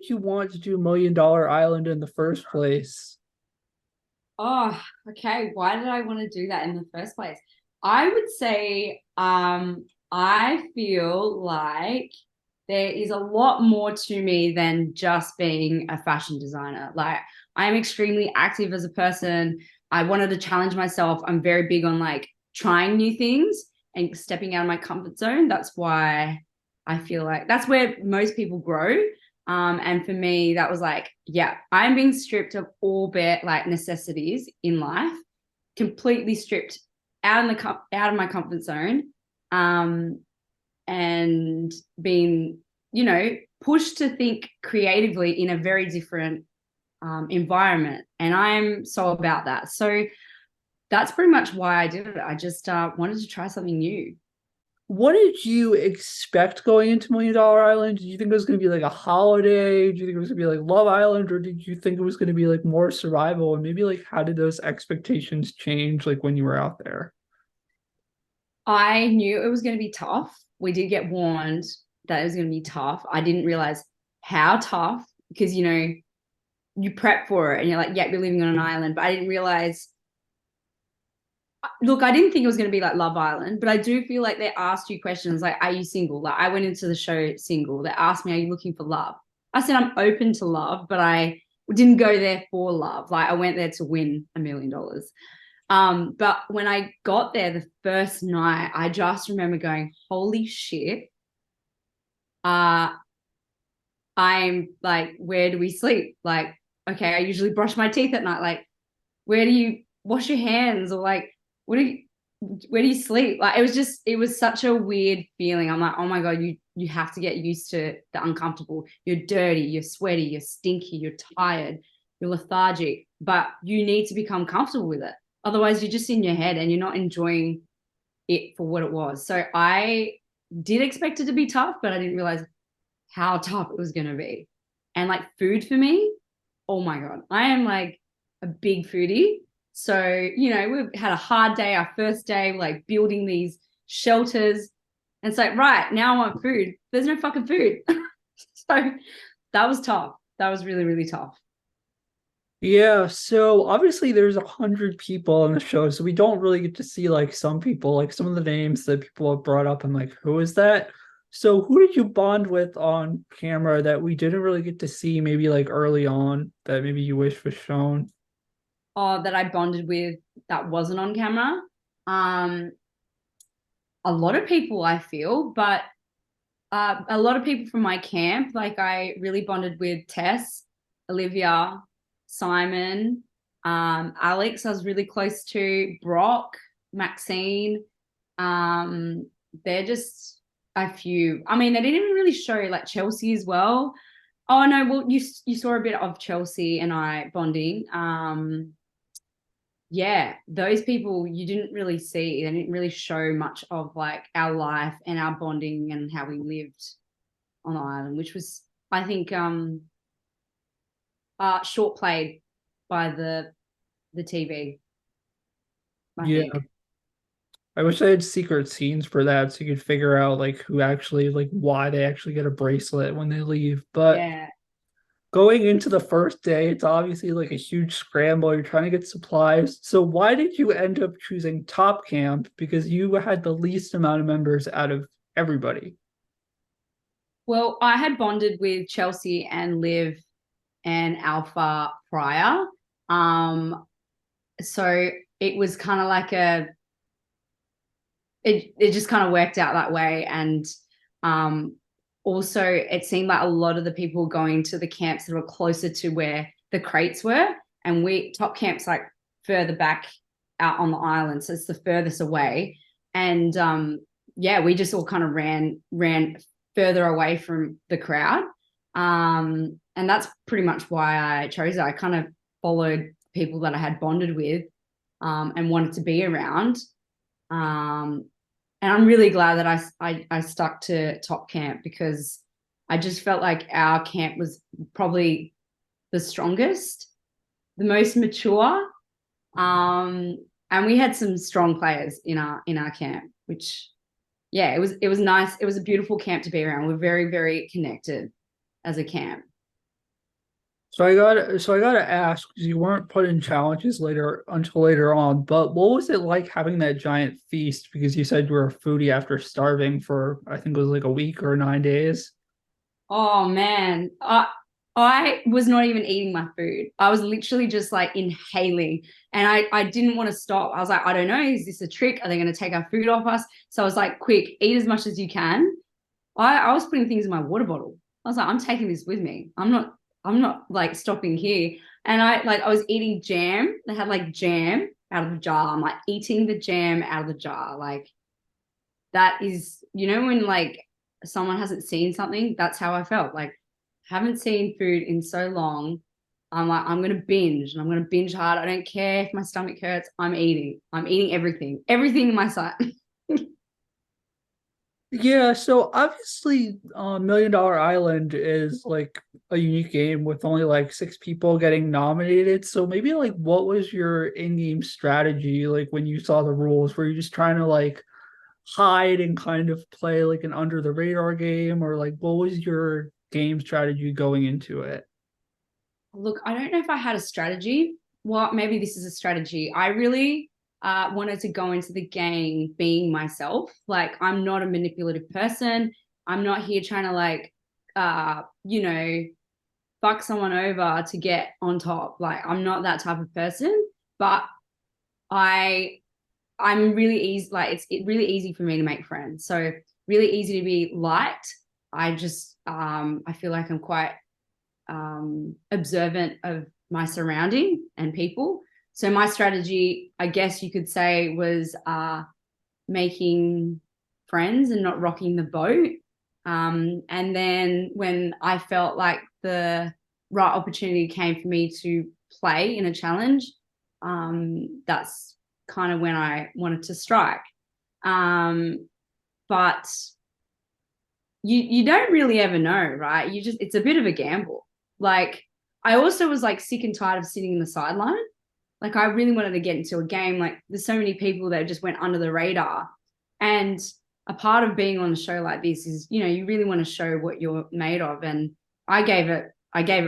did you want to do $1 Million Island in the first place? Oh, okay. Why did I want to do that in the first place? I would say I feel like there is a lot more to me than just being a fashion designer. Like I am extremely active as a person. I wanted to challenge myself. I'm very big on like trying new things and stepping out of my comfort zone. That's why I feel like that's where most people grow. And for me, that was like, yeah, I'm being stripped of all bare like necessities in life, completely stripped out of my comfort zone, um, and being, pushed to think creatively in a very different environment. And I'm so about that. So that's pretty much why I did it. I just wanted to try something new. What did you expect going into $1 Million Island? Did you think it was going to be like a holiday? Did you think it was going to be like Love Island, or did you think it was going to be like more survival? And maybe like how did those expectations change like when you were out there? I knew it was going to be tough. We did get warned that it was going to be tough. I didn't realize how tough because, you prep for it and you're like, yeah, you're living on an island. But I didn't realize, look, I didn't think it was going to be like Love Island, but I do feel like they asked you questions like, are you single? Like I went into the show single. They asked me, are you looking for love? I said, I'm open to love, but I didn't go there for love. Like I went there to win $1 million. But when I got there the first night, I just remember going, holy shit. Uh, I'm like, where do we sleep? Like, okay, I usually brush my teeth at night. Like, where do you wash your hands? Or like, what do you, where do you sleep? Like, it was such a weird feeling. I'm like, oh my God, you have to get used to the uncomfortable. You're dirty, you're sweaty, you're stinky, you're tired, you're lethargic, but you need to become comfortable with it. Otherwise, you're just in your head and you're not enjoying it for what it was. So I did expect it to be tough, but I didn't realize how tough it was going to be. And like food for me, oh my God, I am like a big foodie. So, we've had a hard day, our first day, like building these shelters. And it's like, right, now I want food. There's no fucking food. So that was tough. That was really, really tough. Yeah, so obviously there's 100 people on the show, so we don't really get to see like some people, like some of the names that people have brought up. And like, who is that? So who did you bond with on camera that we didn't really get to see maybe like early on that maybe you wish was shown? That I bonded with that wasn't on camera. Um, a lot of people I feel, but a lot of people from my camp. Like I really bonded with Tess, Olivia, Simon, Alex. I was really close to Brock, Maxine. Um, they're just a few. I mean, they didn't even really show like Chelsea as well. Oh no, well you saw a bit of Chelsea and I bonding. Yeah, those people you didn't really see. They didn't really show much of like our life and our bonding and how we lived on the island, which was, I think, short played by the TV. I Yeah, think. I wish I had secret scenes for that so you could figure out like who actually like why they actually get a bracelet when they leave. But Yeah. going into the first day, it's obviously like a huge scramble. You're trying to get supplies. So why did you end up choosing Top Camp? Because you had the least amount of members out of everybody. Well, I had bonded with Chelsea and Liv and Alpha prior. Um, so it was kind of like it just kind of worked out that way. And um, also, it seemed like a lot of the people going to the camps that were closer to where the crates were, and we top camps like further back out on the island, so it's the furthest away. And yeah, we just all kind of ran further away from the crowd, and that's pretty much why I chose it. I kind of followed people that I had bonded with, and wanted to be around. Um, and I'm really glad that I stuck to top camp because I just felt like our camp was probably the strongest, the most mature, um, and we had some strong players in our camp, which yeah, it was nice. It was a beautiful camp to be around. We're very very connected as a camp. So I gotta ask, because you weren't put in challenges later until later on, but what was it like having that giant feast? Because you said you were a foodie after starving for I think it was like a week or 9 days. Oh man, I was not even eating my food. I was literally just like inhaling, and I didn't want to stop. I was like, I don't know, is this a trick? Are they going to take our food off us? So I was like, quick, eat as much as you can. I was putting things in my water bottle. I was like, I'm taking this with me. I'm not like stopping here. And I was eating jam. They had like jam out of the jar. I'm like eating the jam out of the jar. Like that is, when like someone hasn't seen something, that's how I felt. Like haven't seen food in so long. I'm like, I'm gonna binge and I'm gonna binge hard. I don't care if my stomach hurts. I'm eating. I'm eating everything. Everything in my sight. Yeah, so obviously, Million Dollar Island is like a unique game with only like 6 people getting nominated. So maybe like what was your in-game strategy like when you saw the rules? Were you just trying to like hide and kind of play like an under the radar game, or like what was your game strategy going into it? Look, I don't know if I had a strategy. Well, maybe this is a strategy. I really wanted to go into the game being myself. Like, I'm not a manipulative person. I'm not here trying to like, uh, you know, fuck someone over to get on top. Like, I'm not that type of person. But I, I'm really easy. Like, it's really easy for me to make friends. So really easy to be liked. I feel like I'm quite observant of my surrounding and people. So my strategy, I guess you could say, was making friends and not rocking the boat. And then when I felt like the right opportunity came for me to play in a challenge, that's kind of when I wanted to strike. Um, but you don't really ever know, right? It's a bit of a gamble. Like I also was like sick and tired of sitting in the sideline. Like I really wanted to get into a game. Like there's so many people that just went under the radar. And a part of being on a show like this is, you really want to show what you're made of. And I gave it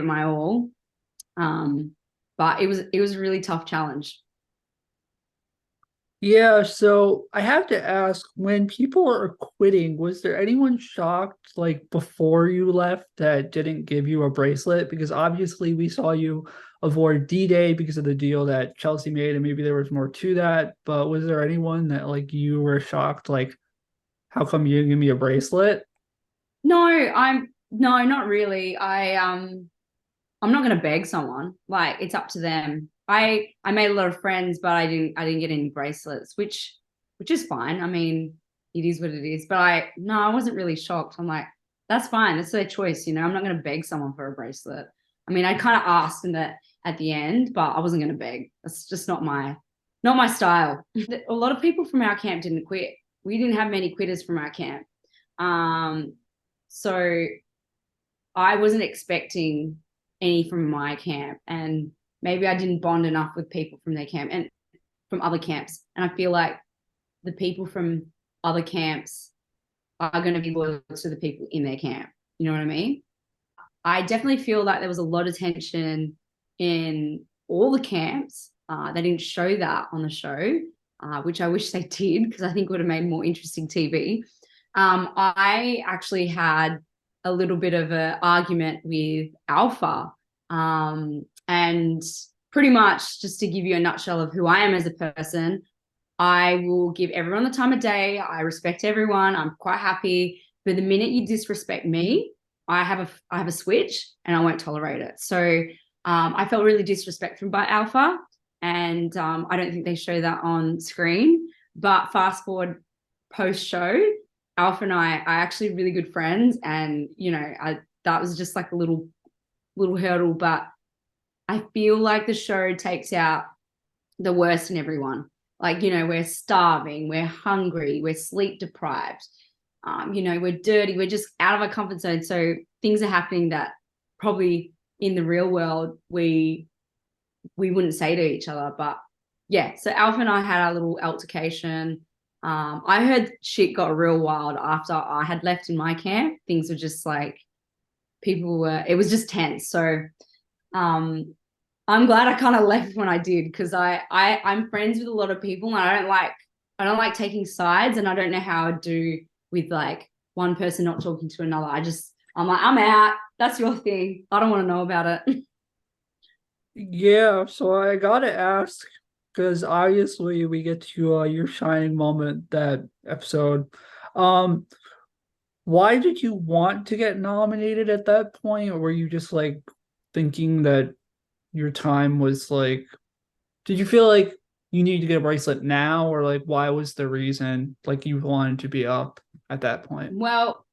my all. Um, but it was a really tough challenge. Yeah, so I have to ask, when people are quitting, was there anyone shocked like before you left that didn't give you a bracelet? Because obviously we saw you avoid D-Day because of the deal that Chelsea made, and maybe there was more to that. But was there anyone that like you were shocked, like, how come you didn't give me a bracelet? No, not really. I'm not going to beg someone. Like it's up to them. I made a lot of friends, but I didn't get any bracelets, which is fine. I mean, it is what it is. But I wasn't really shocked. I'm like, that's fine. It's their choice. I'm not going to beg someone for a bracelet. I mean, I kind of asked in that at the end, but I wasn't going to beg. That's just not my style. A lot of people from our camp didn't quit. We didn't have many quitters from our camp. Um, so I wasn't expecting any from my camp, and maybe I didn't bond enough with people from their camp and from other camps. And I feel like the people from other camps are going to be loyal to the people in their camp. You know what I mean? I definitely feel like there was a lot of tension in all the camps. They didn't show that on the show, which I wish they did because I think it would have made more interesting TV. I actually had a little bit of an argument with Alpha. And pretty much just to give you a nutshell of who I am as a person, I will give everyone the time of day. I respect everyone. I'm quite happy. But the minute you disrespect me, I have a switch and I won't tolerate it. So I felt really disrespected by Alpha, and I don't think they show that on screen. But fast forward post show, Alpha and I are actually really good friends, and that was just like a little hurdle. But I feel like the show takes out the worst in everyone. Like, we're starving, we're hungry, we're sleep deprived, we're dirty, we're just out of our comfort zone. So things are happening that probably in the real world we wouldn't say to each other. But yeah, so Alpha and I had our little altercation. I heard shit got real wild after I had left in my camp. Things were just like it was just tense. So Um, I'm glad I kind of left when I did because I'm friends with a lot of people and I don't like taking sides and I don't know how I do with like one person not talking to another. I'm like, I'm out. That's your thing. I don't want to know about it. Yeah, so I gotta ask, because obviously we get to your shining moment that episode. Um, why did you want to get nominated at that point? Or were you just like thinking that your time was like, did you feel like you need to get a bracelet now, or like why was the reason like you wanted to be up at that point? Well,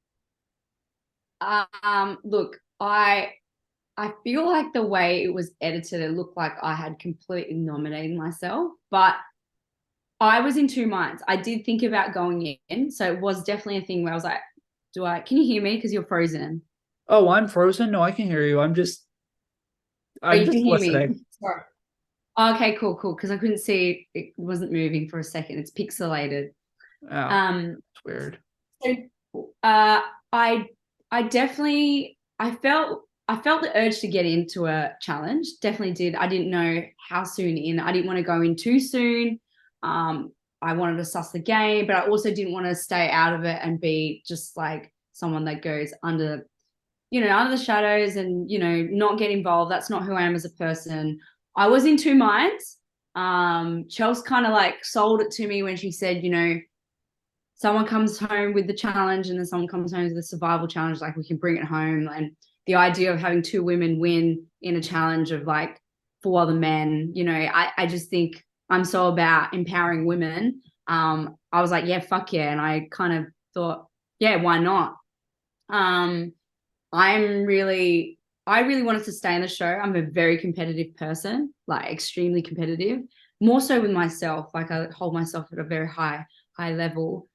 look, I feel like the way it was edited, it looked like I had completely nominated myself, but I was in two minds. I did think about going in, so it was definitely a thing where I was like, can you hear me? Because you're frozen. Oh, I'm frozen? No, I can hear you. I'm just Oh, I'm you just can hear me. listening. Sorry. Okay, cool, cool. Because I couldn't see it wasn't moving for a second. It's pixelated. Oh, Um, it's weird. so I definitely I felt the urge to get into a challenge. Definitely did. I didn't know how soon in. I didn't want to go in too soon. I wanted to suss the game, but I also didn't want to stay out of it and be just like someone that goes under the shadows and not get involved. That's not who I am as a person. I was in two minds. Chelsea kind of like sold it to me when she said, someone comes home with the challenge and then someone comes home with the survival challenge, like we can bring it home. And the idea of having two women win in a challenge of like four other men, I just think I'm so about empowering women. I was like, yeah, fuck yeah. And I kind of thought, yeah, why not? Um, I really wanted to stay in the show. I'm a very competitive person, like extremely competitive, more so with myself. Like I hold myself at a very high level.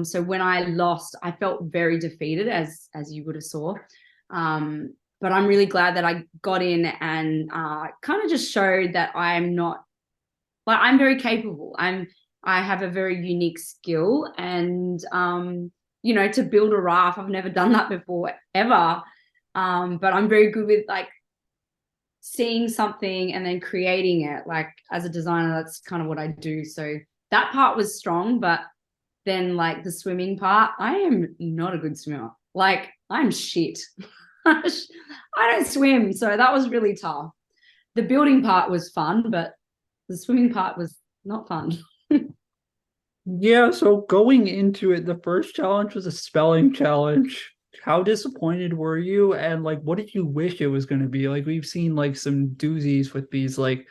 So when I lost, I felt very defeated, as you would have saw. But I'm really glad that I got in and kind of just showed that I'm not like I'm very capable. I have a very unique skill, and to build a raft, I've never done that before ever. But I'm very good with like seeing something and then creating it. Like as a designer, that's kind of what I do. So that part was strong, but then like the swimming part, I am not a good swimmer. Like I'm shit. I don't swim, so that was really tough. The building part was fun, but the swimming part was not fun. Yeah, so going into it, the first challenge was a spelling challenge. How disappointed were you? And like what did you wish it was going to be? Like we've seen like some doozies with these like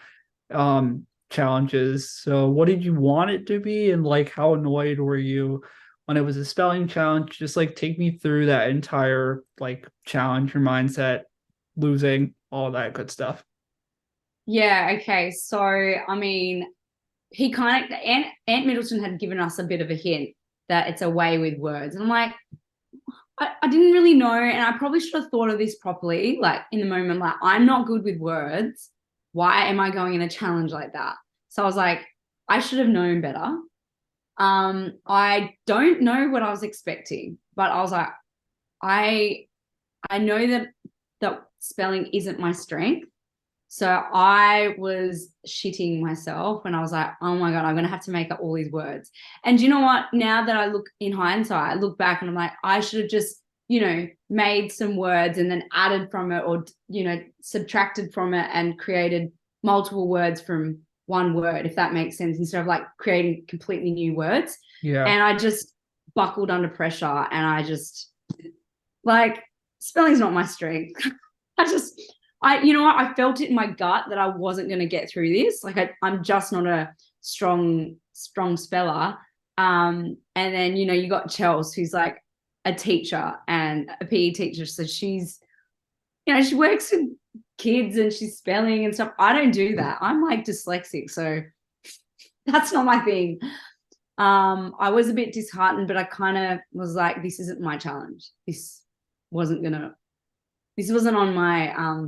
challenges. So what did you want it to be? And like how annoyed were you when it was a spelling challenge? Just like take me through that entire like challenge, your mindset, losing, all that good stuff. Yeah, okay. So I mean, he kind of Ant Middleton had given us a bit of a hint that it's a way with words. And I'm like, I didn't really know, and I probably should have thought of this properly, like in the moment, like I'm not good with words. Why am I going in a challenge like that? So I was like, I should have known better. I don't know what I was expecting, but I was like, I I know that spelling isn't my strength. So I was shitting myself and I was like, oh my God, I'm going to have to make up all these words. And you know what? Now that I look in hindsight, I look back and I'm like, I should have just, made some words and then added from it or, subtracted from it and created multiple words from one word, if that makes sense, instead of like creating completely new words. Yeah. And I just buckled under pressure and I just like spelling's not my strength. I just you know what, I felt it in my gut that I wasn't going to get through this. Like I'm just not a strong speller. And then you got Chelsea, who's like a teacher and a PE teacher, so she's she works with kids and she's spelling and stuff. I don't do that. I'm like dyslexic, so that's not my thing. I was a bit disheartened, but I kind of was like, this isn't my challenge. Wasn't gonna this wasn't on my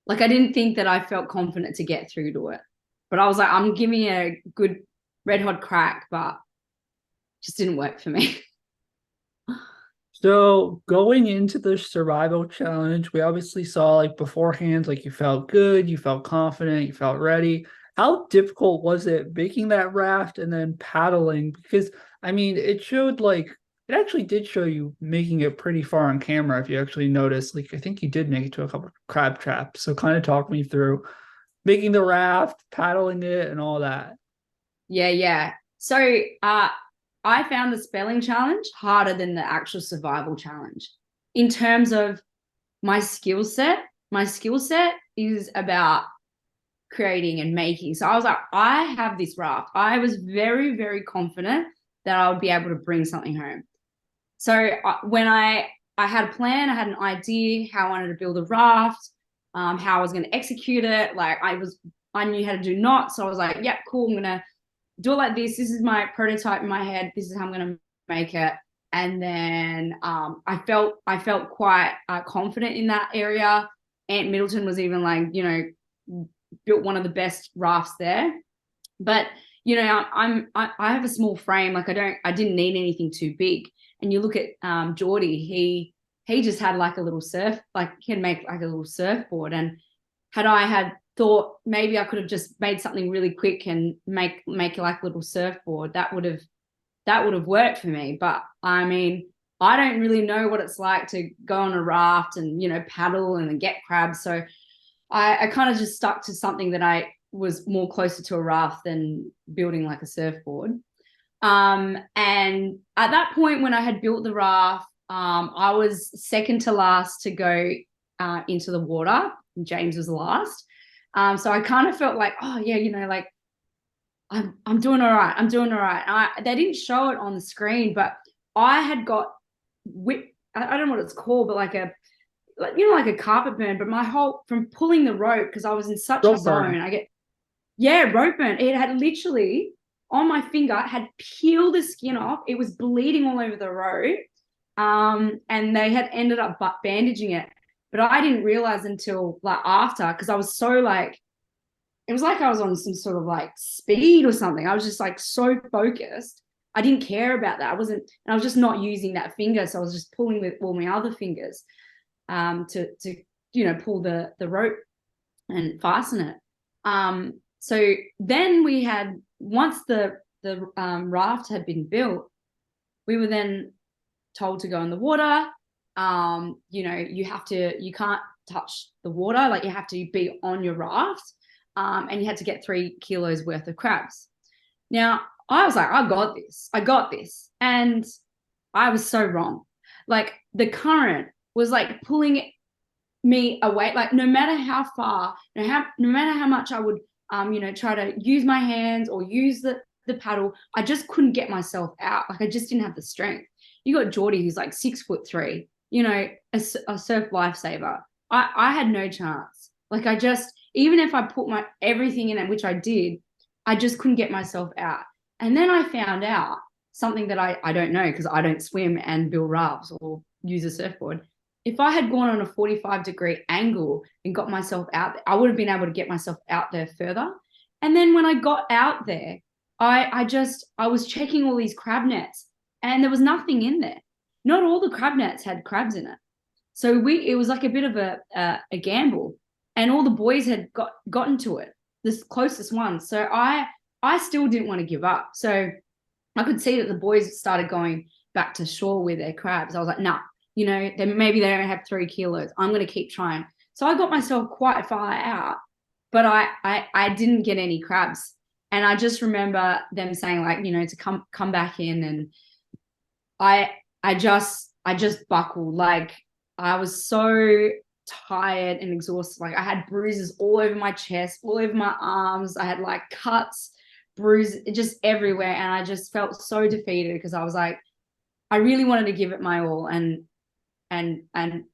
like I didn't think that I felt confident to get through to it. But I was like, I'm giving a good red hot crack, but just didn't work for me. So going into the survival challenge, we obviously saw like beforehand, like you felt good, you felt confident, you felt ready. How difficult was it making that raft and then paddling? Because I mean, it showed like it actually did show you making it pretty far on camera if you actually noticed. Like I think you did make it to a couple of crab traps. So kind of talk me through making the raft, paddling it, and all that. Yeah, yeah. So I found the spelling challenge harder than the actual survival challenge. In terms of my skill set is about creating and making. So I was like, I have this raft. I was very, very confident that I would be able to bring something home. So when I had a plan, I had an idea how I wanted to build a raft, how I was going to execute it. Like I knew how to do knots. So I was like, yeah, cool. I'm gonna do it like this. This is my prototype in my head. This is how I'm going to make it. And then I felt quite confident in that area. Aunt Middleton was even like, built one of the best rafts there. But I have a small frame. Like I didn't need anything too big. And you look at Geordie, he just had like a little he had make like a little surfboard. And had I had thought maybe I could have just made something really quick and make like a little surfboard, that would have worked for me. But I mean, I don't really know what it's like to go on a raft and paddle and get crabs. So I kind of just stuck to something that I was more closer to a raft than building like a surfboard. And at that point, when I had built the raft, I was second to last to go into the water. James was last. So I kind of felt like, oh yeah, like I'm doing all right. I'm doing all right. They didn't show it on the screen, but I had got I don't know what it's called, but like like a carpet burn. But my whole from pulling the rope because I was in such a Rope zone. burn. Rope burn. It had literally on my finger had peeled the skin off. It was bleeding all over the rope. And they had ended up bandaging it, but I didn't realize until like after because I was so like it was like I was on some sort of like speed or something. I was just like so focused. I didn't care about that. I was just not using that finger. So I was just pulling with all my other fingers to pull the rope and fasten it. So then we had, once the raft had been built, we were then told to go in the water. You can't touch the water. Like you have to be on your raft. And you had to get 3 kilos worth of crabs. Now, I was like, I got this. I got this. And I was so wrong. Like the current was like pulling me away. Like no matter how far, no matter how much I would, try to use my hands or use the paddle, I just couldn't get myself out. Like I just didn't have the strength. You got Geordie, who's like 6'3", a surf lifesaver. I had no chance. Like even if I put my everything in it, which I did, I just couldn't get myself out. And then I found out something that I don't know because I don't swim and build rafts or use a surfboard. If I had gone on a 45-degree angle and got myself out, I would have been able to get myself out there further. And then when I got out there, I was checking all these crab nets and there was nothing in there. Not all the crab nets had crabs in it. So it was like a bit of a gamble, and all the boys had gotten to it, this closest one. So I still didn't want to give up. So I could see that the boys started going back to shore with their crabs. I was like, nah, maybe they don't have 3 kilos. I'm going to keep trying. So I got myself quite far out, but I didn't get any crabs. And I just remember them saying like, to come back in, and I just buckled. Like I was so tired and exhausted. Like I had bruises all over my chest, all over my arms. I had like cuts, bruises just everywhere. And I just felt so defeated because I was like, I really wanted to give it my all and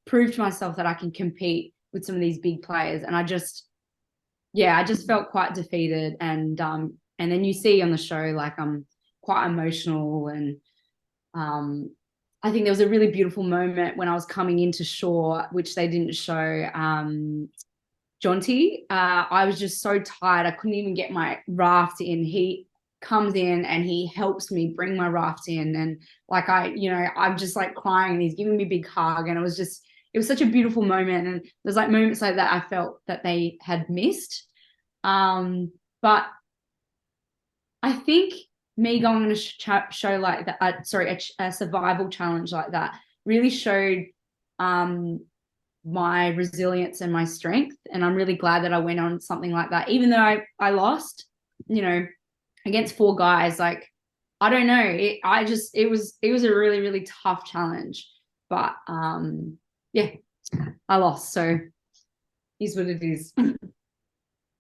prove to myself that I can compete with some of these big players. And I just felt quite defeated. And then you see on the show, like I'm quite emotional. And I think there was a really beautiful moment when I was coming into shore, which they didn't show. Jonty, I was just so tired. I couldn't even get my raft in. comes in and he helps me bring my raft in, and like I'm just like crying and he's giving me a big hug, and it was such a beautiful moment. And there's like moments like that I felt that they had missed. But I think me going on a show like that, a survival challenge like that, really showed my resilience and my strength. And I'm really glad that I went on something like that, even though I lost, against 4 guys. Like, I don't know, it was a really, really tough challenge. But yeah, I lost, so is what it is.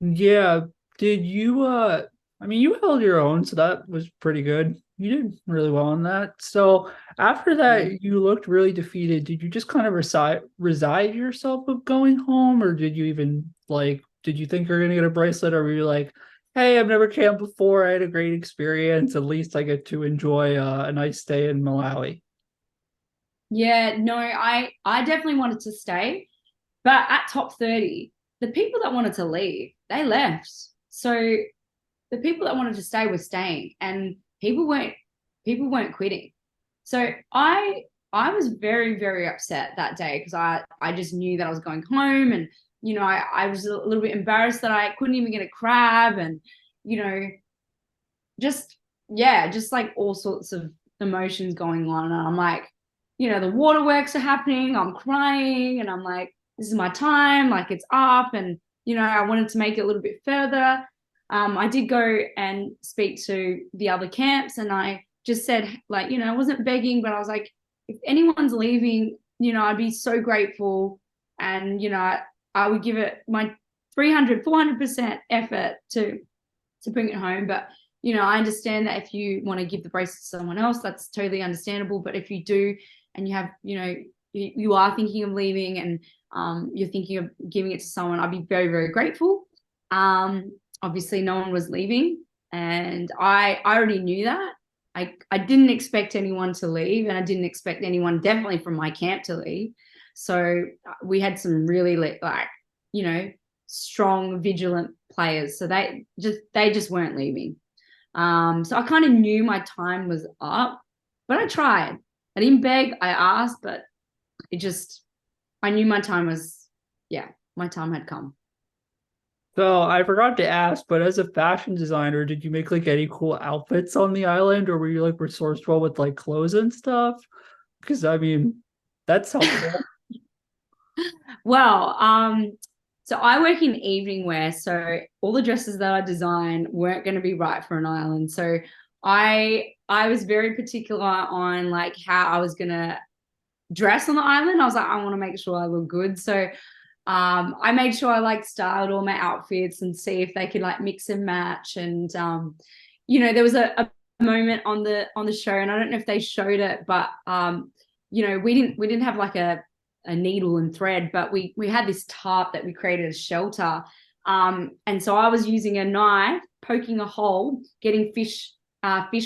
Yeah. Did you I mean you held your own, so that was pretty good. You did really well on that. So after that you looked really defeated. Did you just kind of reside yourself of going home, or did you even like did you think you're gonna get a bracelet, or were you like, hey, I've never camped before, I had a great experience, at least I get to enjoy a nice stay in Malawi? Yeah, no, I definitely wanted to stay, but at top 30, the people that wanted to leave, they left. So the people that wanted to stay were staying, and people weren't quitting. So I was very, very upset that day, because I just knew that I was going home, and I was a little bit embarrassed that I couldn't even get a crab, and you know just yeah, just like all sorts of emotions going on. And I'm like, the waterworks are happening, I'm crying, and I'm like, this is my time, like it's up. And I wanted to make it a little bit further. I did go and speak to the other camps, and I just said, like, I wasn't begging, but I was like, if anyone's leaving, I'd be so grateful. And I would give it my 400% effort to bring it home. But I understand that if you want to give the bracelet to someone else, that's totally understandable. But if you do, and you have, you are thinking of leaving, and you're thinking of giving it to someone, I'd be very, very grateful. Obviously no one was leaving, and I already knew that. I didn't expect anyone to leave, and I didn't expect anyone definitely from my camp to leave. So we had some really like, strong, vigilant players. So they just weren't leaving. So I kind of knew my time was up, but I tried. I didn't beg, I asked, but I knew my time was, yeah, my time had come. So I forgot to ask, but as a fashion designer, did you make like any cool outfits on the island, or were you like resourceful with like clothes and stuff? Because I mean, that's helpful. Well, so I work in evening wear, so all the dresses that I design weren't going to be right for an island. So I was very particular on like how I was going to dress on the island. I was like, I want to make sure I look good. So I made sure I like styled all my outfits and see if they could like mix and match. And there was a moment on the show, and I don't know if they showed it, but we didn't have like a needle and thread, but we had this tarp that we created as shelter. And so I was using a knife, poking a hole, getting fish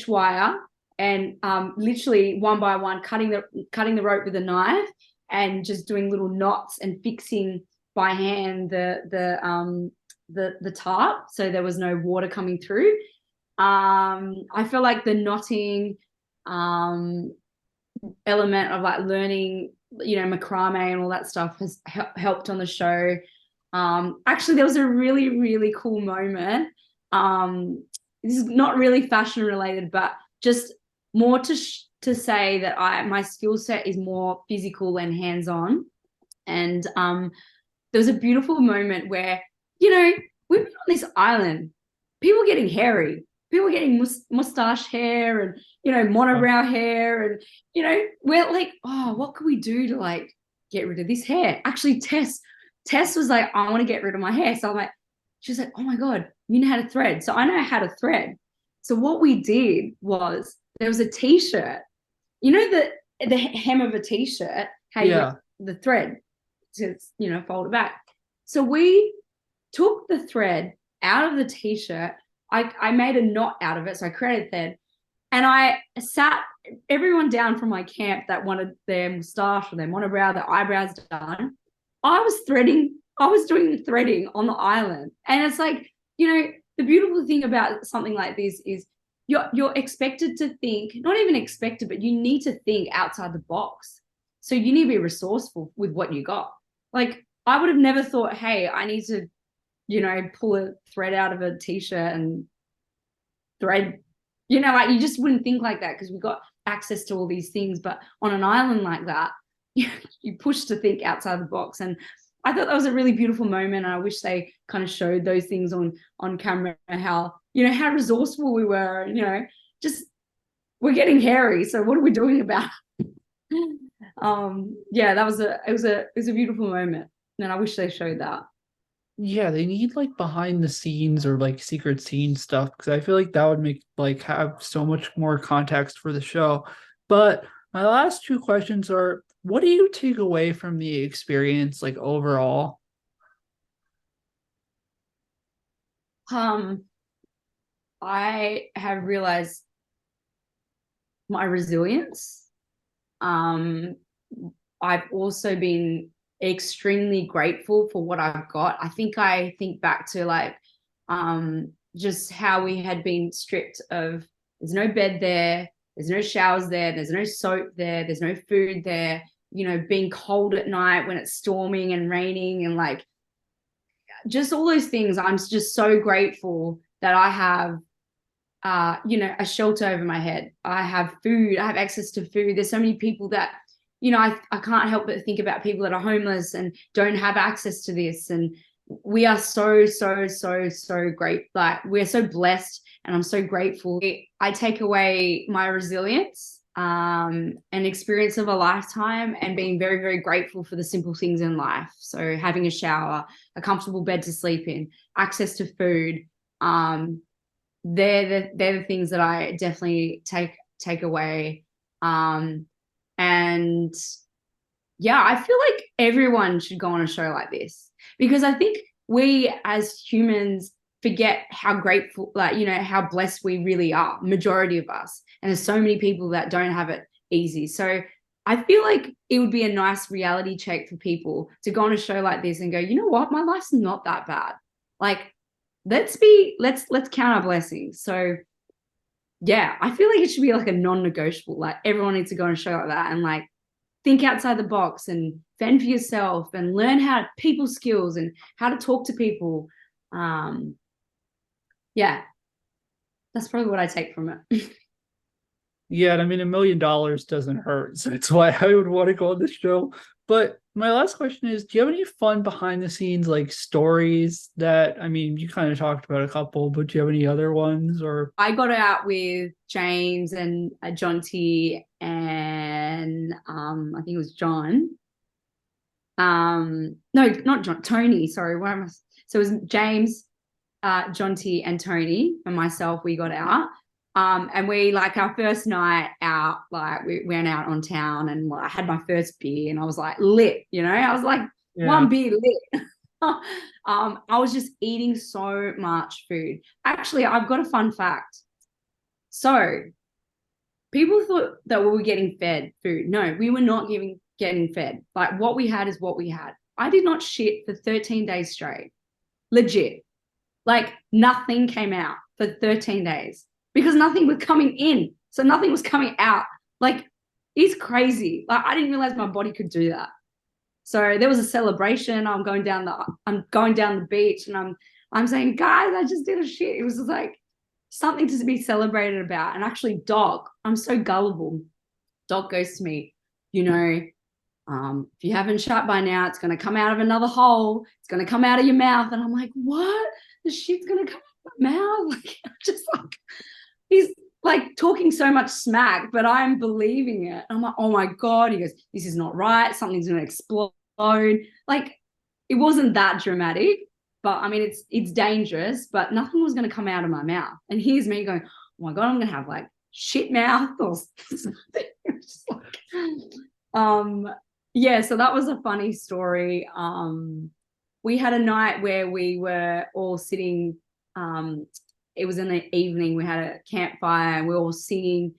wire, and literally one by one cutting the rope with a knife, and just doing little knots and fixing by hand the tarp, so there was no water coming through. I feel like the knotting element of like learning, macrame and all that stuff has helped on the show. Actually, there was a really, really cool moment. This is not really fashion related, but just more to say that my skill set is more physical and hands on. And there was a beautiful moment where we've been on this island, people getting hairy, people getting mustache hair, and monobrow hair, and we're like, oh, what can we do to like get rid of this hair? Actually, Tess was like, I want to get rid of my hair. So I'm like, she's like, oh my god, you know how to thread. So I know how to thread. So what we did was, there was a t-shirt, the hem of a t-shirt, how you Yeah. get the thread to fold it back. So we took the thread out of the t-shirt. I made a knot out of it, so I created thread, and I sat everyone down from my camp that wanted their moustache or their monobrow, their eyebrows done. I was doing the threading on the island. And it's like, the beautiful thing about something like this is you're expected to think, not even expected, but you need to think outside the box. So you need to be resourceful with what you got. Like I would have never thought, hey, I need to, pull a thread out of a t-shirt and thread, like you just wouldn't think like that because we got access to all these things. But on an island like that, you push to think outside the box. And I thought that was a really beautiful moment. And I wish they kind of showed those things on camera, how, how resourceful we were, just we're getting hairy. So what are we doing about it? Yeah, it was a beautiful moment. And I wish they showed that. Yeah, they need like behind the scenes or like secret scene stuff because I feel like that would make like have so much more context for the show. But my last two questions are, what do you take away from the experience like overall? Um, I have realized my resilience. Um, I've also been extremely grateful for what I've got. I think back to like just how we had been stripped of, there's no bed there, there's no showers there, there's no soap there, there's no food there, being cold at night when it's storming and raining, and like just all those things. I'm just so grateful that I have a shelter over my head. I have food. I have access to food. There's so many people that, I can't help but think about people that are homeless and don't have access to this. And we are so, so, so, so great. Like we're so blessed, and I'm so grateful. I take away my resilience, an experience of a lifetime, and being very, very grateful for the simple things in life. So having a shower, a comfortable bed to sleep in, access to food, they're the things that I definitely take away. And yeah, I feel like everyone should go on a show like this, because I think we as humans forget how grateful, like, how blessed we really are, majority of us. And there's so many people that don't have it easy. So I feel like it would be a nice reality check for people to go on a show like this and go, you know what, my life's not that bad. Like, let's count our blessings. So yeah, I feel like it should be like a non-negotiable. Like everyone needs to go on a show like that and like think outside the box and fend for yourself and learn how people skills and how to talk to people. Yeah, that's probably what I take from it. Yeah, I mean, $1 million doesn't hurt, so that's why I would want to go on the show. But my last question is, do you have any fun behind the scenes like stories that, I mean, you kind of talked about a couple, but do you have any other ones or? I got out with James and John T and I think it was John. No, not John, Tony. Sorry, where am I? So it was James, John T and Tony and myself. We got out. And we like our first night out, like we went out on town, and I had my first beer and I was like lit, I was like Yeah. one beer lit. I was just eating so much food. Actually, I've got a fun fact. So people thought that we were getting fed food. No, we were not getting fed. Like what we had is what we had. I did not shit for 13 days straight. Legit. Like nothing came out for 13 days because nothing was coming in. So nothing was coming out. Like it's crazy. Like I didn't realize my body could do that. So there was a celebration. I'm going down the beach and I'm saying, guys, I just did a shit. It was just like something to be celebrated about. And actually, Doc, I'm so gullible. Doc goes to me, if you haven't shut by now, it's going to come out of another hole. It's going to come out of your mouth. And I'm like, what? The shit's going to come out of my mouth? Like, just like, he's like talking so much smack, but I'm believing it. I'm like, oh my God. He goes, this is not right. Something's going to explode. Like, it wasn't that dramatic, but I mean, it's dangerous, but nothing was going to come out of my mouth. And here's me going, oh my God, I'm going to have like shit mouth or something. Just like, yeah, so that was a funny story. We had a night where we were all sitting, it was in the evening, we had a campfire and we were all singing